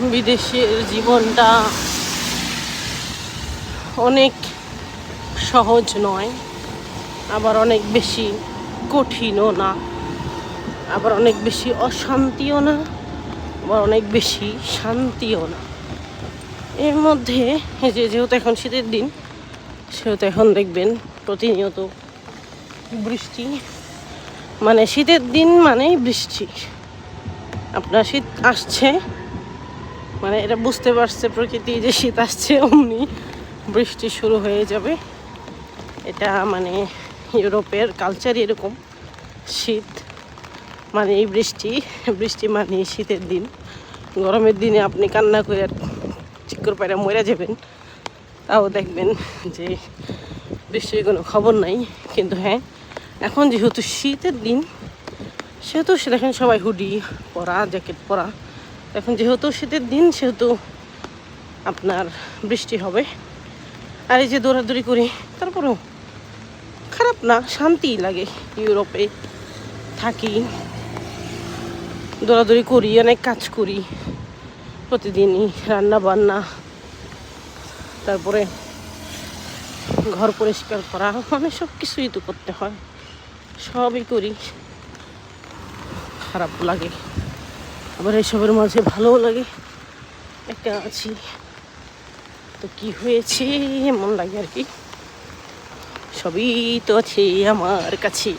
বিদেশের জীবনটা অনেক সহজ নয়, আবার অনেক বেশি কঠিনও না, আবার অনেক বেশি অশান্তিও না, আবার অনেক বেশি শান্তিও না। এর মধ্যে যেহেতু এখন শীতের দিন, সেহেতু এখন দেখবেন প্রতিনিয়ত বৃষ্টি, মানে শীতের দিন মানেই বৃষ্টি। আপনার শীত আসছে মানে এটা বুঝতে পারছে প্রকৃতি যে শীত আসছে, অমনি বৃষ্টি শুরু হয়ে যাবে। এটা মানে ইউরোপের কালচার এরকম, শীত মানে এই বৃষ্টি, বৃষ্টি মানে শীতের দিন। গরমের দিনে আপনি কান্না করে আর চিক্কর পায়রা মরে যাবেন, তাও দেখবেন যে বৃষ্টির কোনো খবর নাই। কিন্তু হ্যাঁ, এখন যেহেতু শীতের দিন, সেহেতু দেখেন সবাই হুডি পরা, জ্যাকেট পরা। এখন যেহেতু শীতের দিন, সেহেতু আপনার বৃষ্টি হবে। আর এই যে দৌড়াদৌড়ি করি, তারপরেও খারাপ না, শান্তি লাগে। ইউরোপে থাকি, দৌড়াদৌড়ি করি, অনেক কাজ করি প্রতিদিনই, রান্না বান্না, তারপরে ঘর পরিষ্কার করা, মানে সব কিছুই তো করতে হয়, সবই করি। খারাপ লাগে, আবার এইসবের মাঝে ভালোও লাগে। একটা আছি তো কি হয়েছে এমন লাগে আর কি, সবই তো আছে আমার কাছে,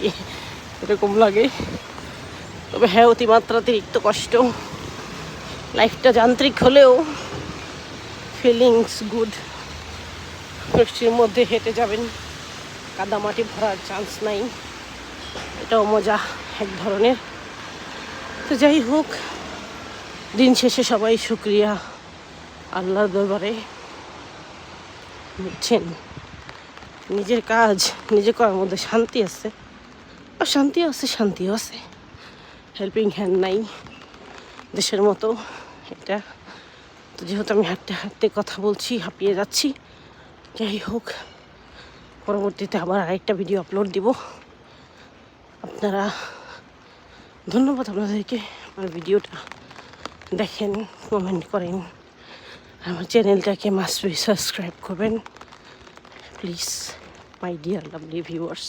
এরকম লাগে। তবে হ্যাঁ, অতিমাত্রাতিরিক্ত কষ্ট। লাইফটা যান্ত্রিক হলেও ফিলিংস গুড। বৃষ্টির মধ্যে হেঁটে যাবেন, কাদামাটি ভরার চান্স নাই, এটাও মজা এক ধরনের। তো যাই হোক, দিন শেষে সবাই শুকরিয়া আল্লাহর দরবারে, বুঝছেন। নিজের কাজ নিজে করার মধ্যে শান্তি আছে, অশান্তিও আছে, শান্তিও আছে। হেল্পিং হ্যান্ড নাই দেশের মতো এটা। তো যেহেতু আমি হাঁটতে হাঁটতে কথা বলছি, হাঁপিয়ে যাচ্ছি। যাই হোক, পরবর্তীতে আবার আরেকটা ভিডিও আপলোড দিব। আপনারা ধন্যবাদ আপনাদেরকে, আমার ভিডিওটা দেখেন, কমেন্ট করেন, আমার চ্যানেলটাকে মাস্ট বি সাবস্ক্রাইব করবেন please, my dear lovely viewers.